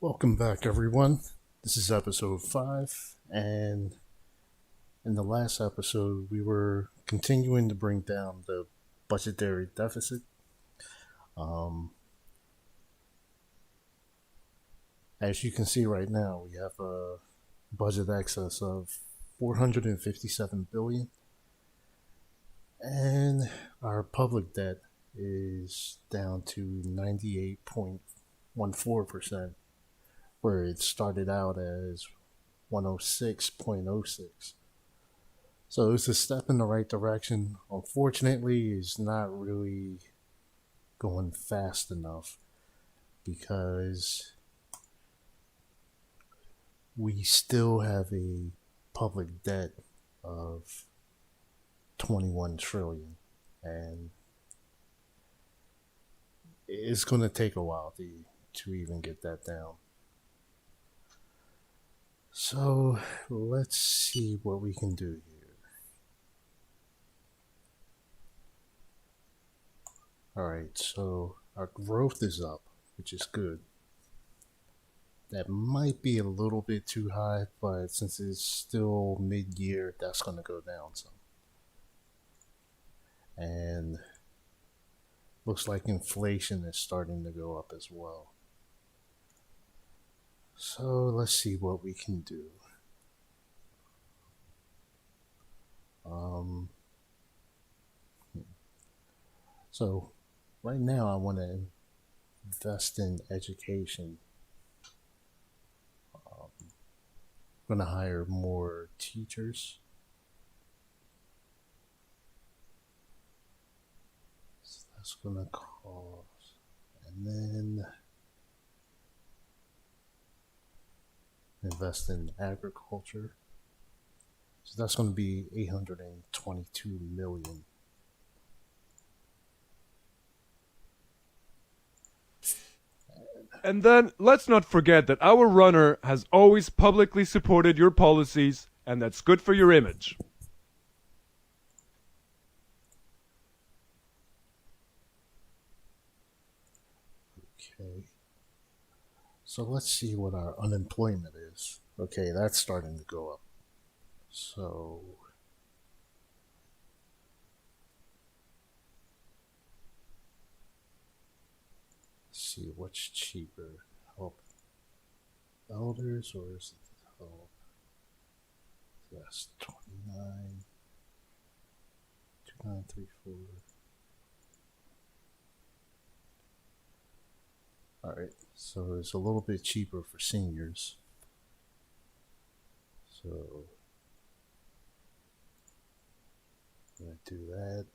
Welcome back, everyone. This is episode 5, and in the last episode, we were continuing to bring down the budgetary deficit. Um, as you can see right now, we have a budget excess of 457 billion, and our public debt is down to 98.14%, where it started out as 106.06. So it's a step in the right direction. Unfortunately, it's not really going fast enough because we still have a public debt of 21 trillion, and it's going to take a while to even get that down. So let's see what we can do here. Alright, so our growth is up, which is good. That might be a little bit too high, but since it's still mid-year, that's going to go down some. And looks like inflation is starting to go up as well. So let's see what we can do. So right now I want to invest in education. I'm going to hire more teachers. So that's going to cost. And then invest in agriculture. So that's going to be 822 million. And then, let's not forget that our runner has always publicly supported your policies, and that's good for your image. Okay. So let's see what our unemployment is. Okay, that's starting to go up. So let's see what's cheaper. Help elders or is it help? That's 29, 2934. Alright, so it's a little bit cheaper for seniors. So I'm going to do that.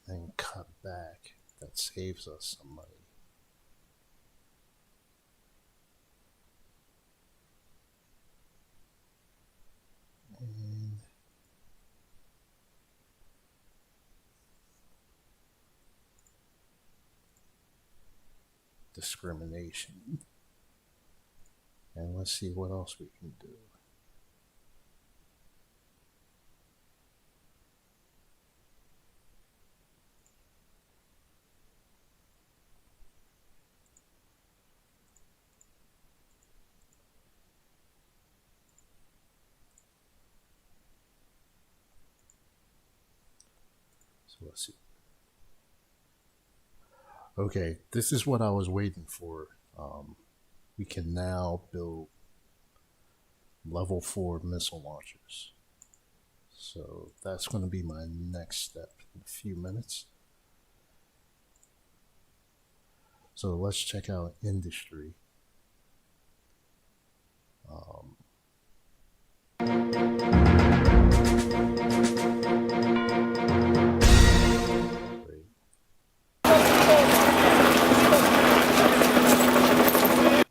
Then cut back. That saves us some money. And discrimination. And let's see what else we can do. So let's see. Okay, this is what I was waiting for. We can now build level 4 missile launchers. So that's going to be my next step in a few minutes. So let's check out industry.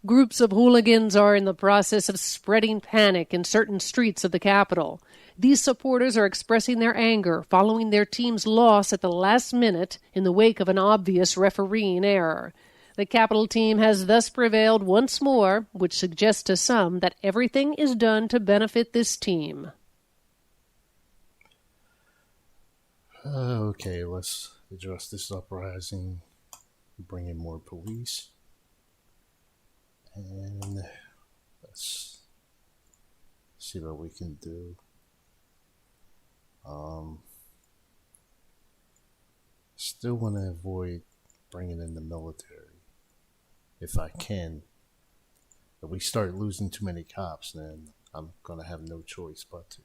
Groups of hooligans are in the process of spreading panic in certain streets of the capital. These supporters are expressing their anger following their team's loss at the last minute in the wake of an obvious refereeing error. The capital team has thus prevailed once more, which suggests to some that everything is done to benefit this team. Okay, let's address this uprising. Bring in more police. And let's see what we can do. Still want to avoid bringing in the military if I can. If we start losing too many cops, then I'm going to have no choice but to.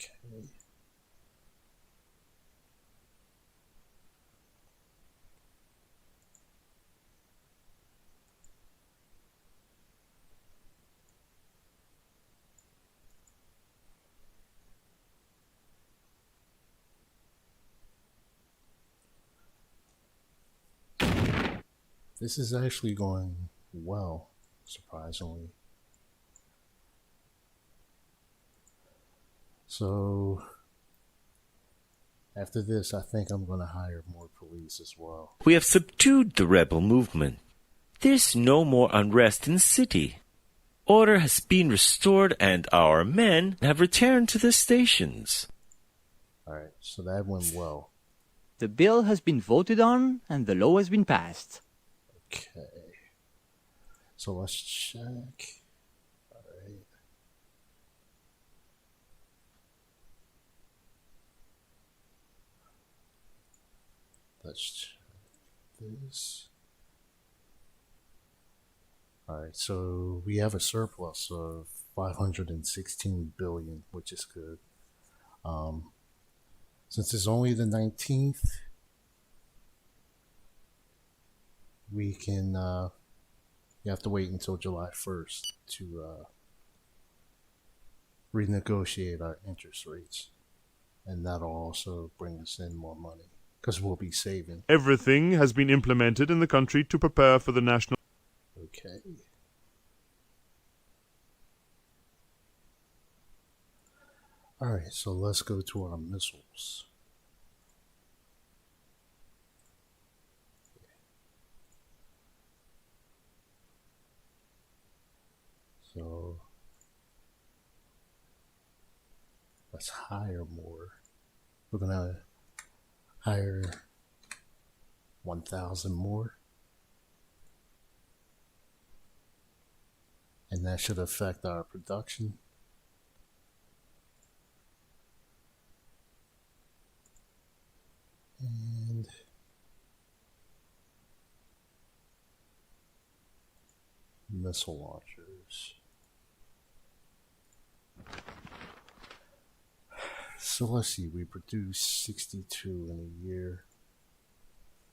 Okay. This is actually going well, surprisingly. So, after this, I think I'm going to hire more police as well. We have subdued the rebel movement. There's no more unrest in the city. Order has been restored and our men have returned to their stations. Alright, so that went well. The bill has been voted on and the law has been passed. Okay. So let's check. Alright. Let's check this. Alright, so we have a surplus of 516 billion, which is good. Since it's only the 19th, we can, you have to wait until July 1st to renegotiate our interest rates. And that'll also bring us in more money, because we'll be saving. Everything has been implemented in the country to prepare for the national... Okay. Alright, so let's go to our missiles. So let's hire more. We're gonna hire 1,000 more. And that should affect our production. And missile launchers. So let's see, we produce 62 in a year.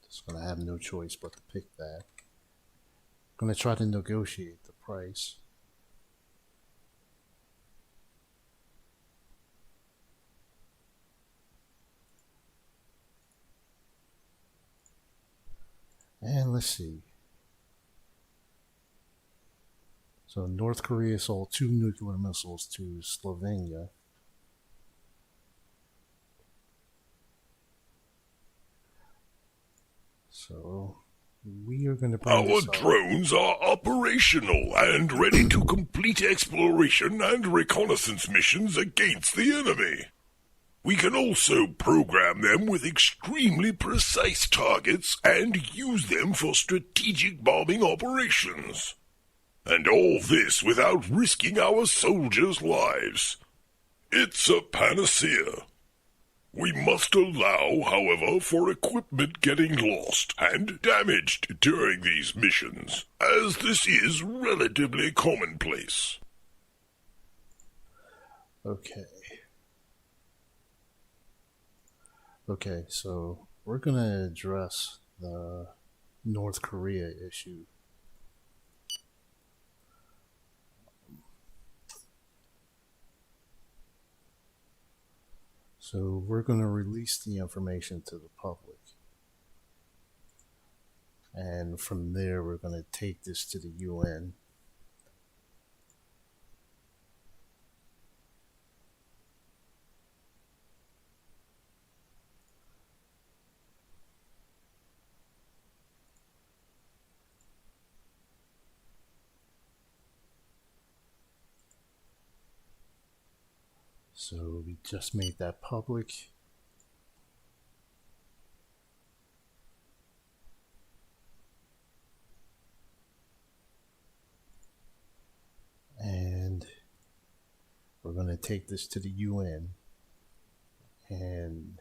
Just gonna have no choice but to pick that. Gonna try to negotiate the price. And let's see. So North Korea sold 2 nuclear missiles to Slovenia. So we are going to bring Our this up. drones are operational and ready to complete exploration and reconnaissance missions against the enemy. We can also program them with extremely precise targets and use them for strategic bombing operations. And all this without risking our soldiers' lives. It's a panacea. We must allow, however, for equipment getting lost and damaged during these missions, as this is relatively commonplace. Okay. Okay, so we're going to address the North Korea issue. So we're going to release the information to the public. And from there, we're going to take this to the UN. So we just made that public. And we're going to take this to the UN and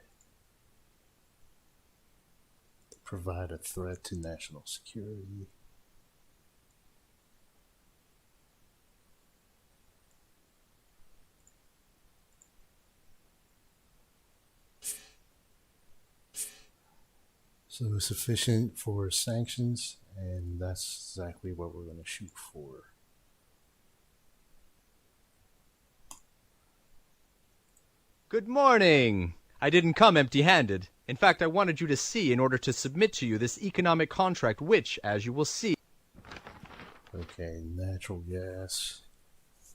provide a threat to national security. So sufficient for sanctions, and that's exactly what we're going to shoot for. Good morning! I didn't come empty-handed. In fact, I wanted you to see in order to submit to you this economic contract which, as you will see... Okay, natural gas.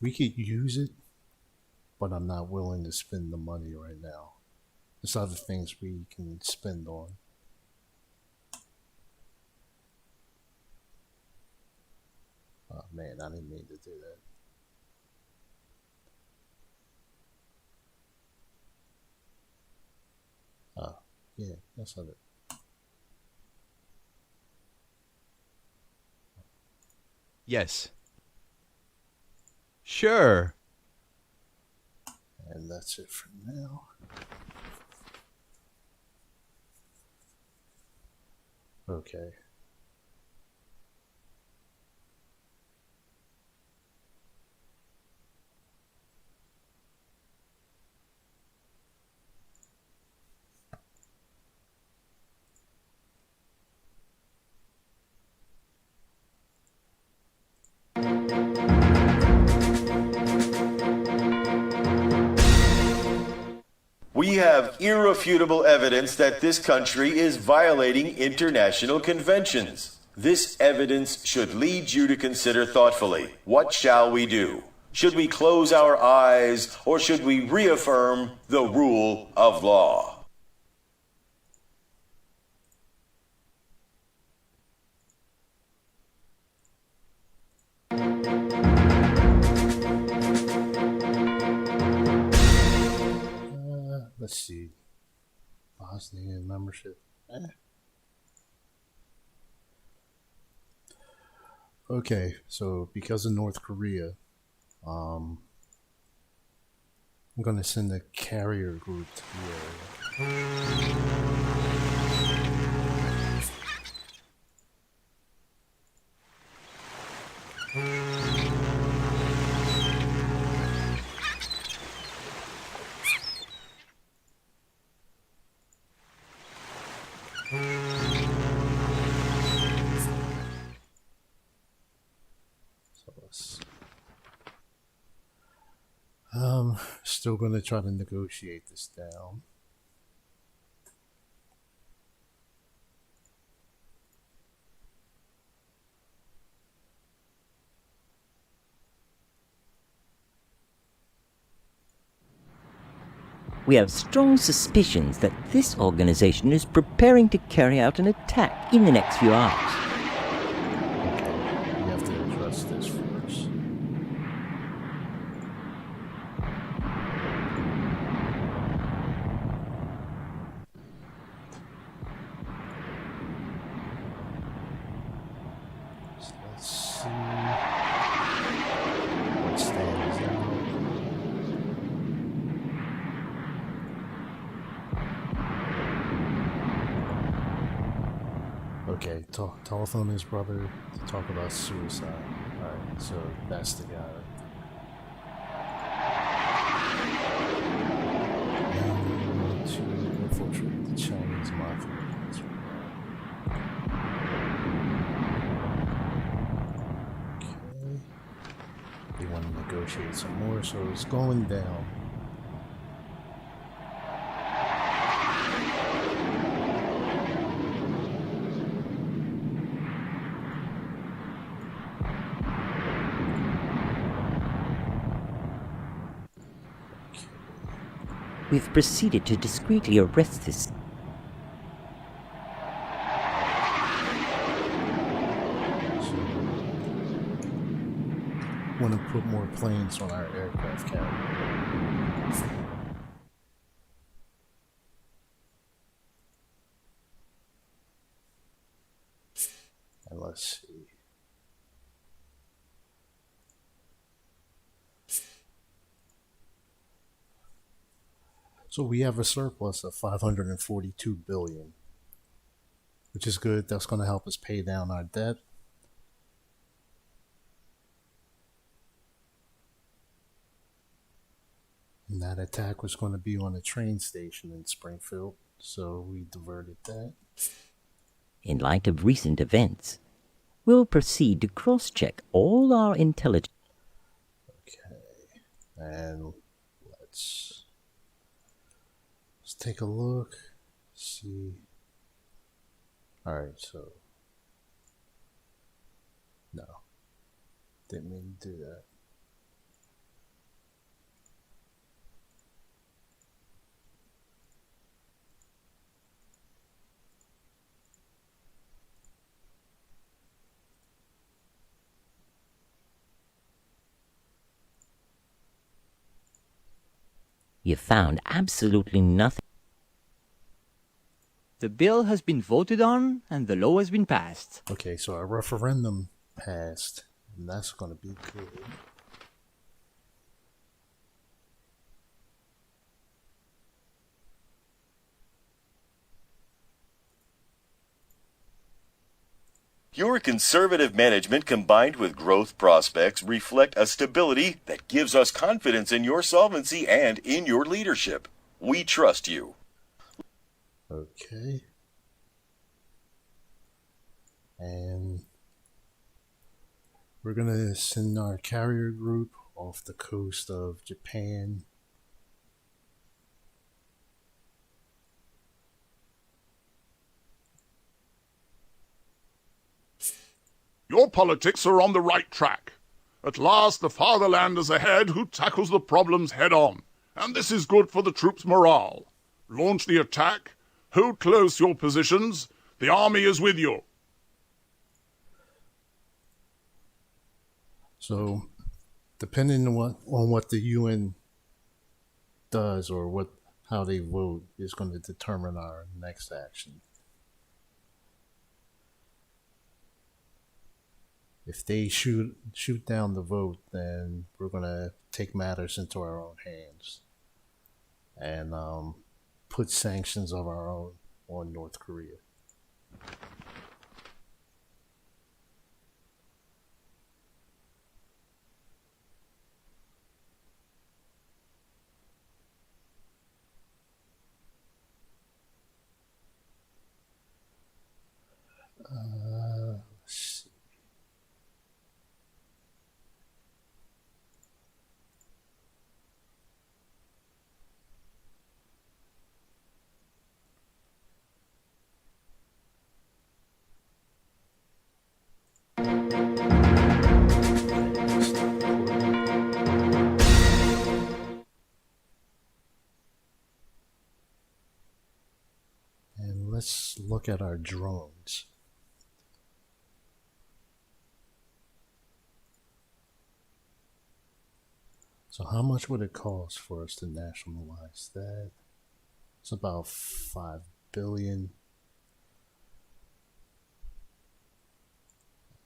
We could use it, but I'm not willing to spend the money right now. There's other things we can spend on. Oh man, I didn't mean to do that. Oh, yeah, that's not it. Yes. Sure. And that's it for now. Okay. We have irrefutable evidence that this country is violating international conventions. This evidence should lead you to consider thoughtfully, what shall we do? Should we close our eyes, or should we reaffirm the rule of law? Let's see. Bosnian membership. Okay, so because of North Korea, I'm going to send a carrier group to the area. Still going to try to negotiate this down. We have strong suspicions that this organization is preparing to carry out an attack in the next few hours. Okay, we have to address this first. So let's see what stands out. Okay, telephone his brother to talk about suicide. Alright, so that's the guy. And to infiltrate the Chinese mafia. Okay. They want to negotiate some more, so it's going down. We've proceeded to discreetly arrest this. Want to put more planes on our aircraft carrier. And let's see. So we have a surplus of 542 billion, which is good. That's going to help us pay down our debt. And that attack was going to be on a train station in Springfield, so we diverted that. In light of recent events, we'll proceed to cross-check all our intelligence. Okay, and let's take a look, see. Alright, so no, didn't mean to do that. You found absolutely nothing. The bill has been voted on and the law has been passed. Okay, so our referendum passed, and that's going to be good. Your conservative management combined with growth prospects reflect a stability that gives us confidence in your solvency and in your leadership. We trust you. Okay. And we're going to send our carrier group off the coast of Japan. Your politics are on the right track. At last, the fatherland is ahead who tackles the problems head on. And this is good for the troops' morale. Launch the attack. Hold close your positions. The army is with you. So, depending on what the UN does or how they vote is going to determine our next action. If they shoot down the vote, then we're going to take matters into our own hands and put sanctions of our own on North Korea. Let's see. And let's look at our drones. So how much would it cost for us to nationalize that? It's about 5 billion.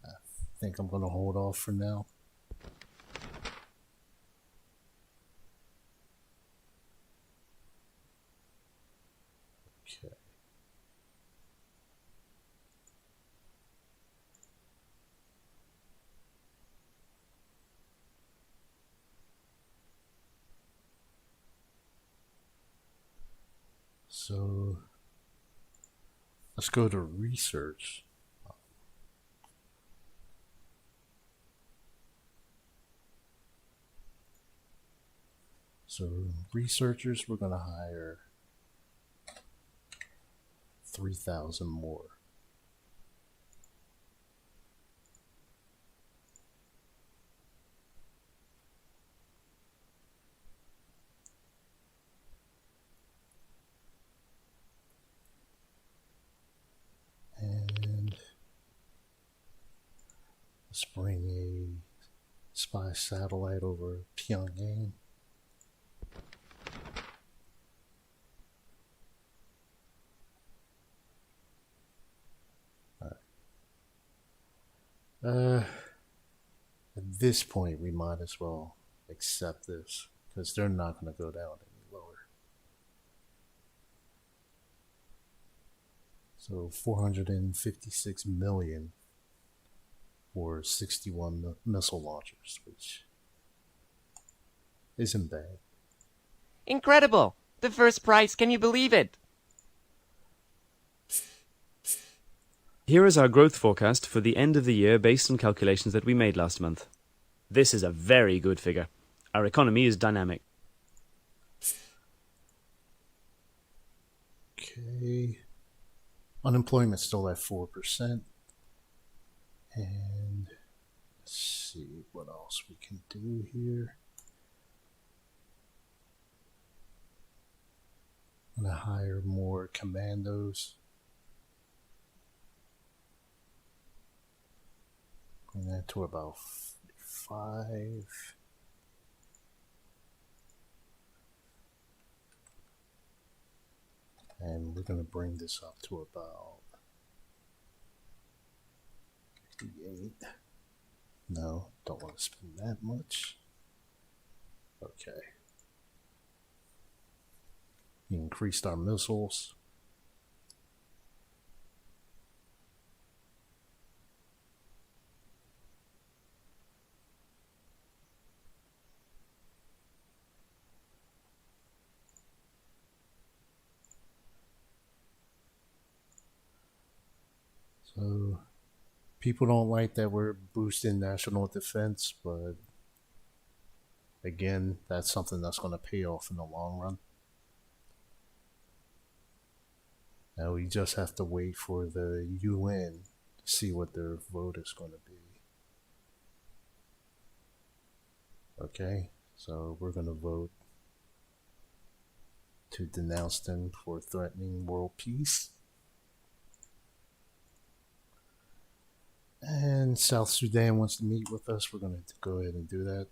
I think I'm going to hold off for now. Okay. So let's go to research. So researchers, we're going to hire 3,000 more. And let's bring a spy satellite over Pyongyang. At this point, we might as well accept this because they're not going to go down any lower. So 456 million for 61 missile launchers, which isn't bad. Incredible! The first prize, can you believe it? Here is our growth forecast for the end of the year based on calculations that we made last month. This is a very good figure. Our economy is dynamic. Okay. Unemployment's still at 4%. And let's see what else we can do here. I'm going to hire more commandos. Bring that to about 5. And we're going to bring this up to about 58. No, don't want to spend that much. Okay. We increased our missiles. So, people don't like that we're boosting national defense, but again, that's something that's going to pay off in the long run. Now we just have to wait for the UN to see what their vote is going to be. Okay, so we're going to vote to denounce them for threatening world peace. And South Sudan wants to meet with us. We're going to go ahead and do that.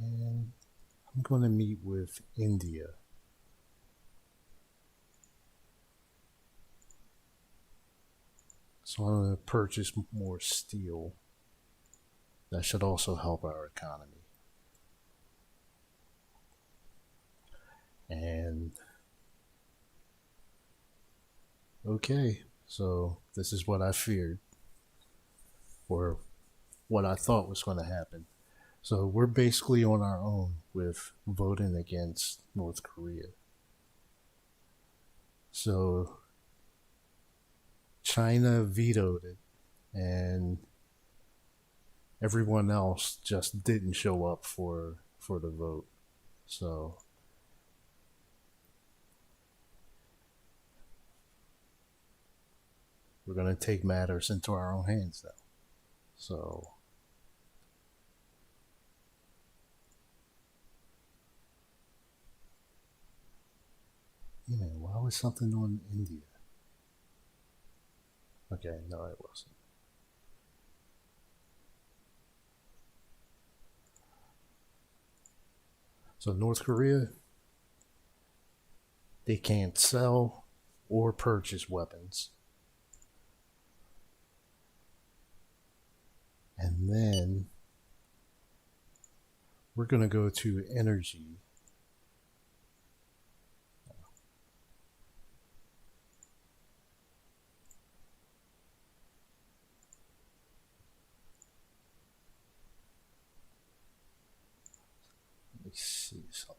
And I'm going to meet with India. So I'm going to purchase more steel. That should also help our economy. And okay, so this is what I feared, or what I thought was going to happen. So we're basically on our own with voting against North Korea. So China vetoed it, and everyone else just didn't show up for the vote. So we're going to take matters into our own hands now. So yeah, why was something on India? Okay, no, it wasn't. So North Korea, they can't sell or purchase weapons. And then we're going to go to energy.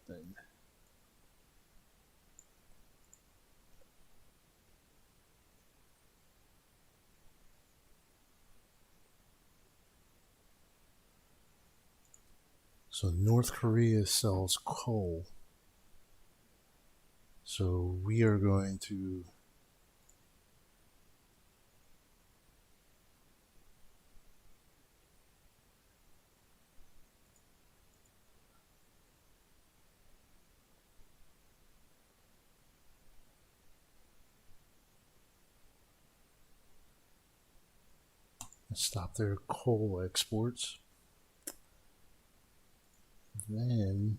then. So North Korea sells coal. So we are going to stop their coal exports. Then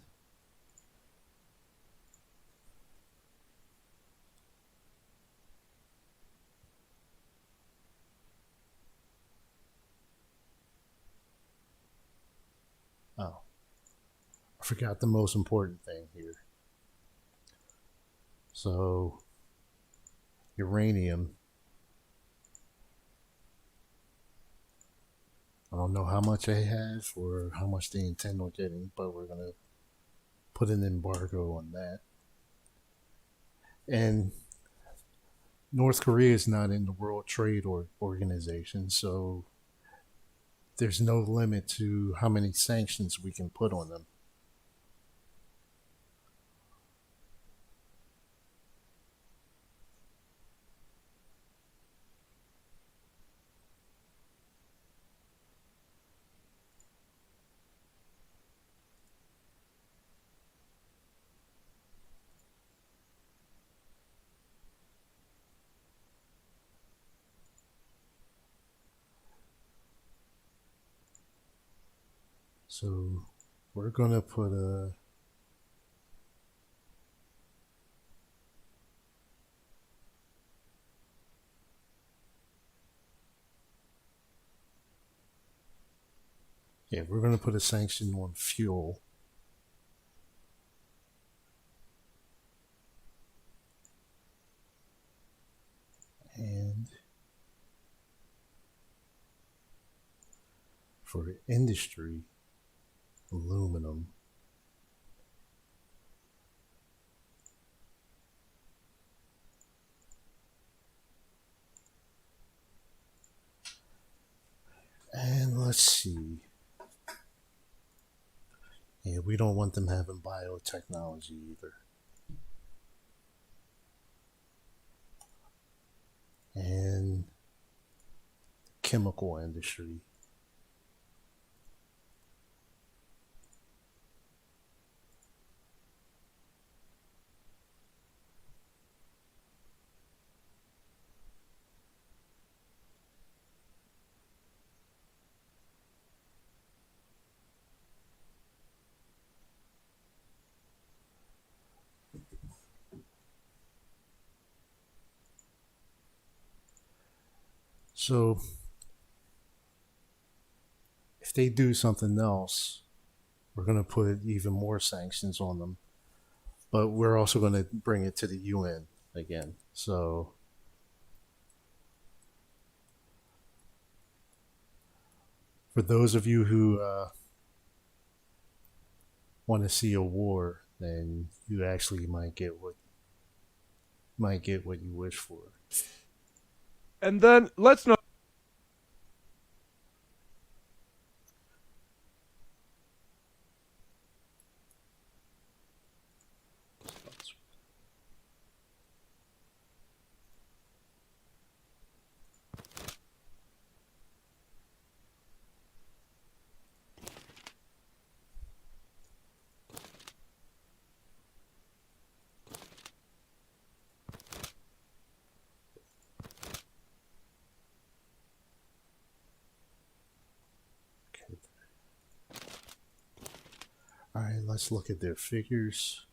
oh, I forgot the most important thing here. So uranium, I don't know how much they have or how much they intend on getting, but we're going to put an embargo on that. And North Korea is not in the World Trade Organization, so there's no limit to how many sanctions we can put on them. So we're going to put a we're going to put a sanction on fuel. And for industry, aluminum. And let's see. Yeah, we don't want them having biotechnology either. And chemical industry. So if they do something else, we're going to put even more sanctions on them. But we're also going to bring it to the UN again. So for those of you who want to see a war, then you actually might get what you wish for. And then let's not. All right, let's look at their figures.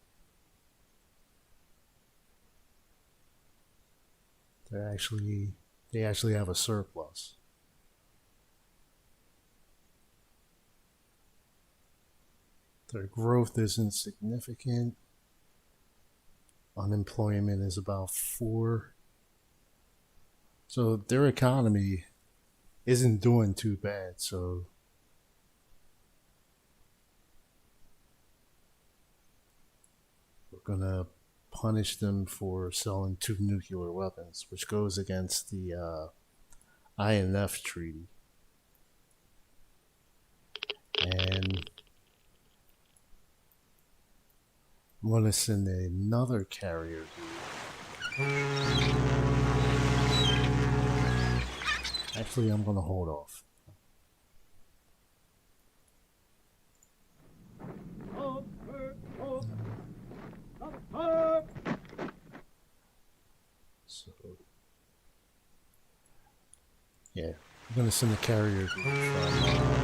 They actually have a surplus. Their growth isn't significant. Unemployment is about 4. So their economy isn't doing too bad. So going to punish them for selling 2 nuclear weapons, which goes against the INF Treaty. And I'm going to send another carrier group. Actually, I'm going to hold off. So, yeah, I'm going to send a carrier group from Pearl Harbor.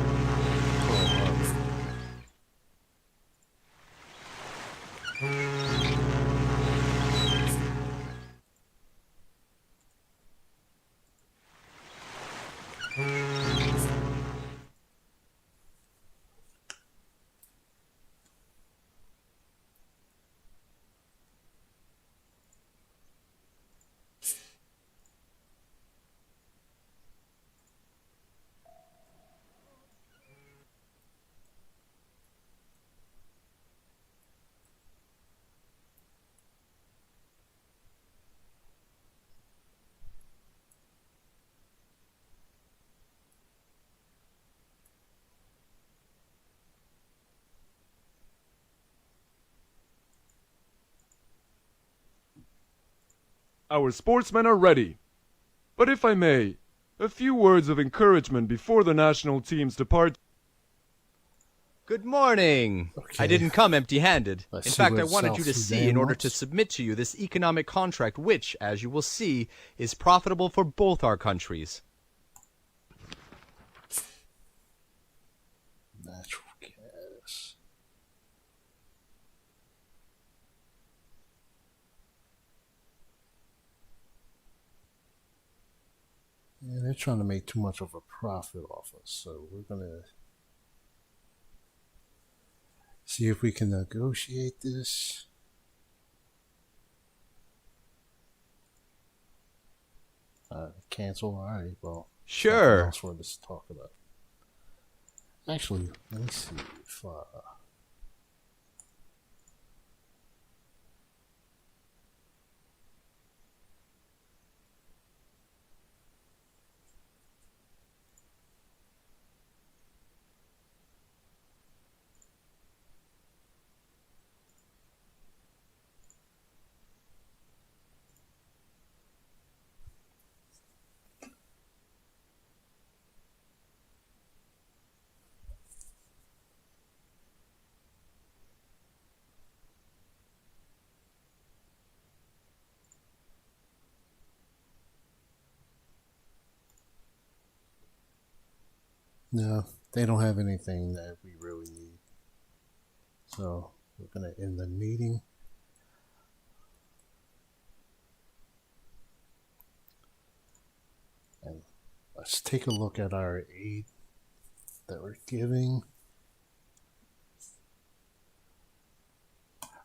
Our sportsmen are ready. But if I may, a few words of encouragement before the national teams depart. Good morning. Okay. I didn't come empty-handed. In see fact, what I wanted South you to see Sudan in order wants. to submit to you this economic contract which, as you will see, is profitable for both our countries. Natural gas. Yeah, they're trying to make too much of a profit off us, so we're going to see if we can negotiate this. Cancel? Alright, well. Sure. Nothing else for us to talk about. Actually, let me see if no, they don't have anything that we really need. So we're going to end the meeting. And let's take a look at our aid that we're giving.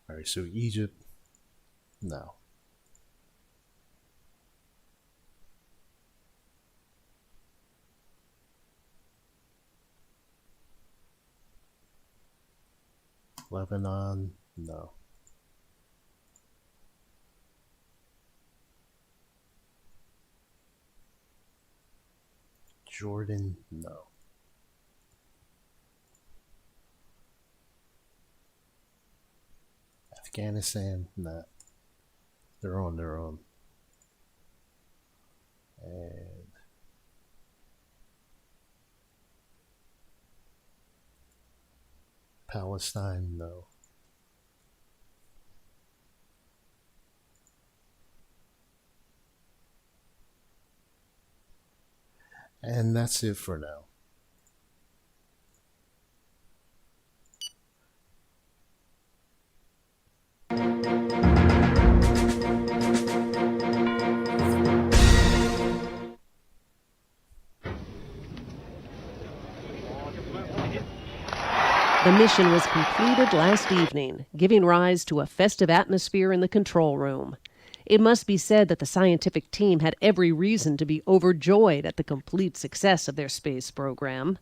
Alright, so Egypt, no. Lebanon, no. Jordan, no. Afghanistan, nah. They're on their own. And Palestine, no. And that's it for now. The mission was completed last evening, giving rise to a festive atmosphere in the control room. It must be said that the scientific team had every reason to be overjoyed at the complete success of their space program.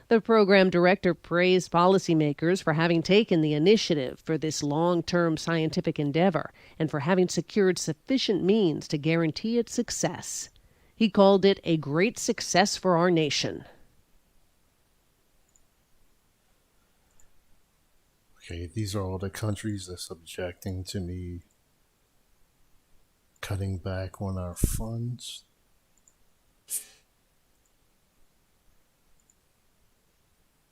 The program director praised policymakers for having taken the initiative for this long-term scientific endeavor and for having secured sufficient means to guarantee its success. He called it a great success for our nation. Okay, these are all the countries that's objecting to me cutting back on our funds.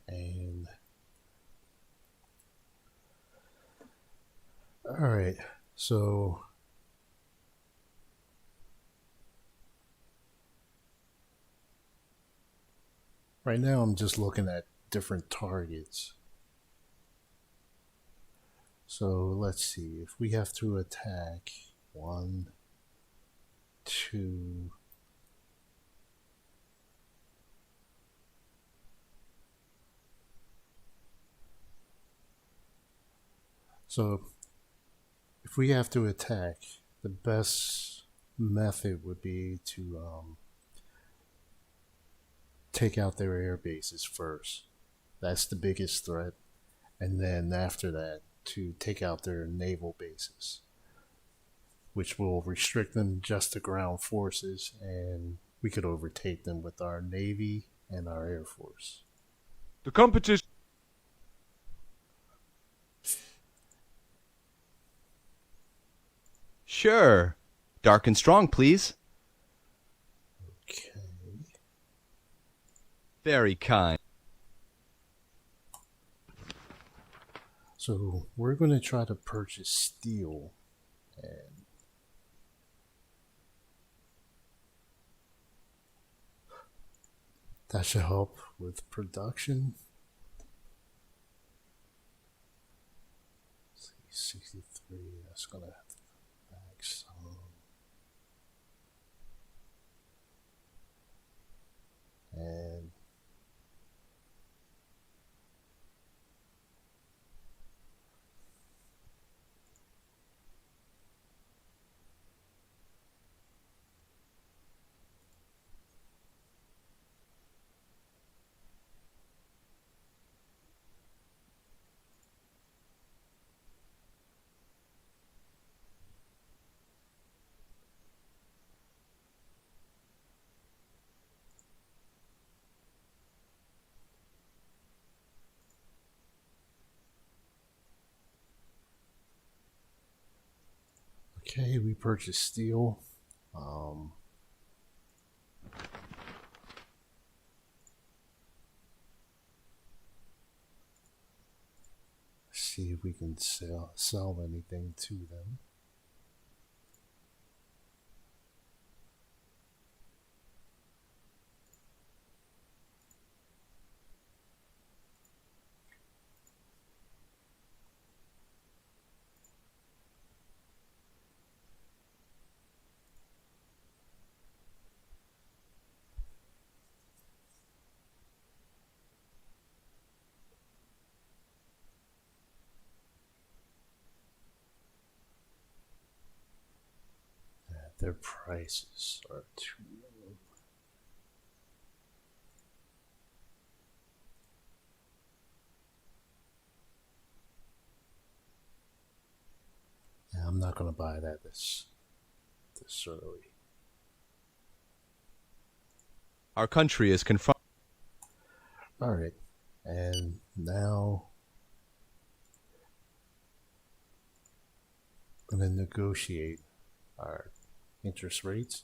And all right, so right now I'm just looking at different targets. So let's see, if we have to attack 1, 2, so if we have to attack, the best method would be to take out their air bases first. That's the biggest threat. And then after that, to take out their naval bases, which will restrict them just to ground forces, and we could overtake them with our Navy and our Air Force. The competition. Sure. Dark and strong, please. Okay. Very kind. So we're going to try to purchase steel, and that should help with production. Let's see, 63, that's going to have to come back some. And okay, we purchased steel. See if we can sell anything to them. Their prices are too low. Yeah, I'm not going to buy that this early. Our country is confronted. All right, and now I'm going to negotiate our interest rates.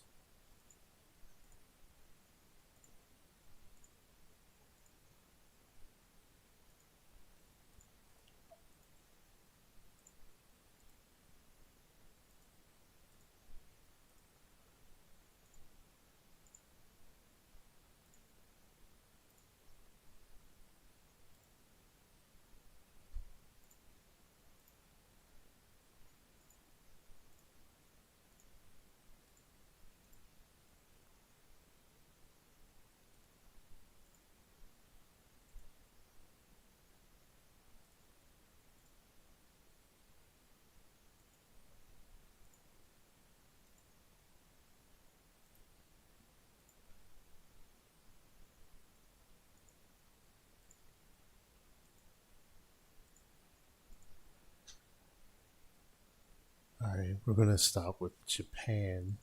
we're going to stop with Japan.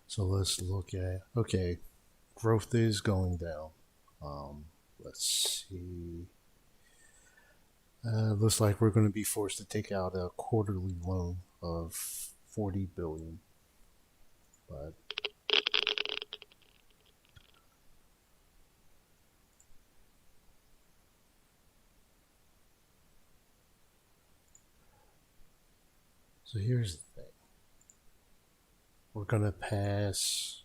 So let's look at, okay, growth is going down. Let's see. Looks like we're going to be forced to take out a quarterly loan of 40 billion. But so here's the thing. We're going to pass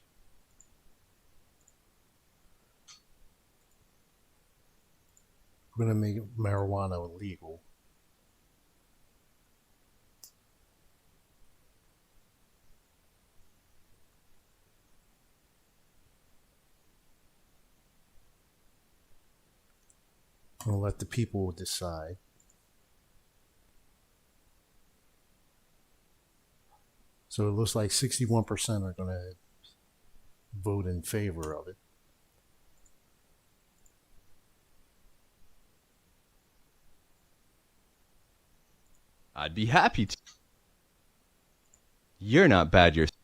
we're going to make marijuana illegal. We'll let the people decide. So it looks like 61% are going to vote in favor of it. I'd be happy to. You're not bad yourself.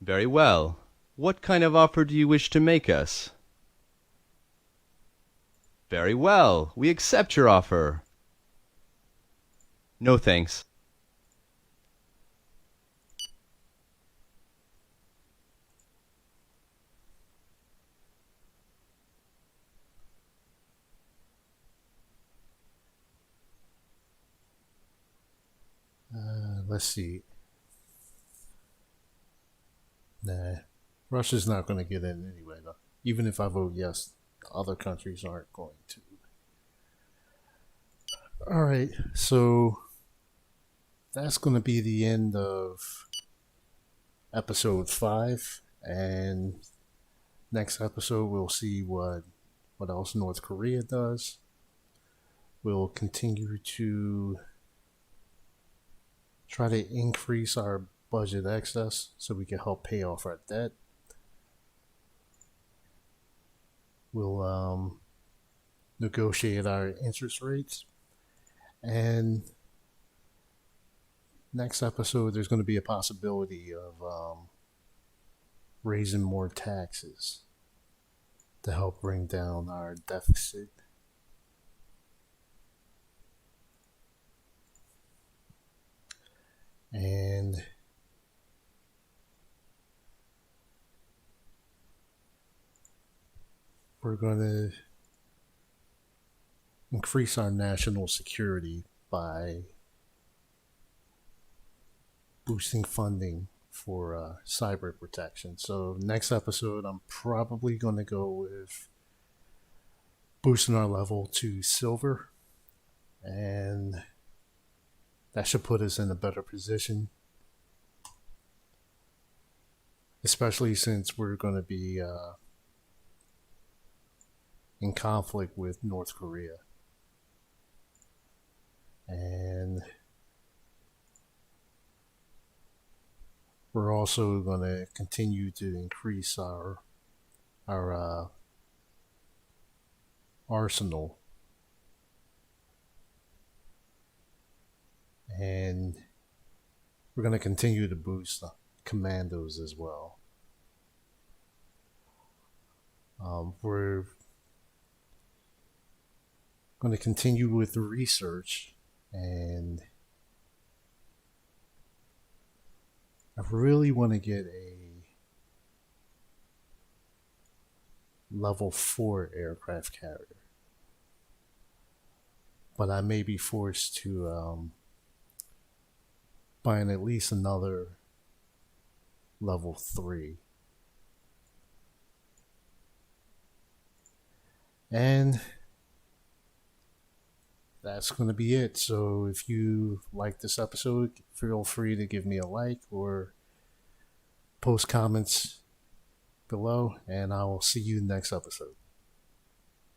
Very well. What kind of offer do you wish to make us? Very well. We accept your offer. No thanks. Let's see. Nah, Russia's not going to get in anyway, though. Even if I vote yes, other countries aren't going to. Alright, so that's going to be the end of episode 5. And next episode, we'll see what else North Korea does. We'll continue to try to increase our budget excess so we can help pay off our debt. We'll negotiate our interest rates. And next episode, there's going to be a possibility of raising more taxes to help bring down our deficit. And we're going to increase our national security by boosting funding for cyber protection. So next episode, I'm probably going to go with boosting our level to silver, and that should put us in a better position, especially since we're going to be in conflict with North Korea. And we're also going to continue to increase our arsenal. And we're going to continue to boost the commandos as well. We're going to continue with the research, and I really want to get a level 4 aircraft carrier, but I may be forced to buying at least another level 3. And that's going to be it. So if you like this episode, feel free to give me a like or post comments below, and I will see you next episode.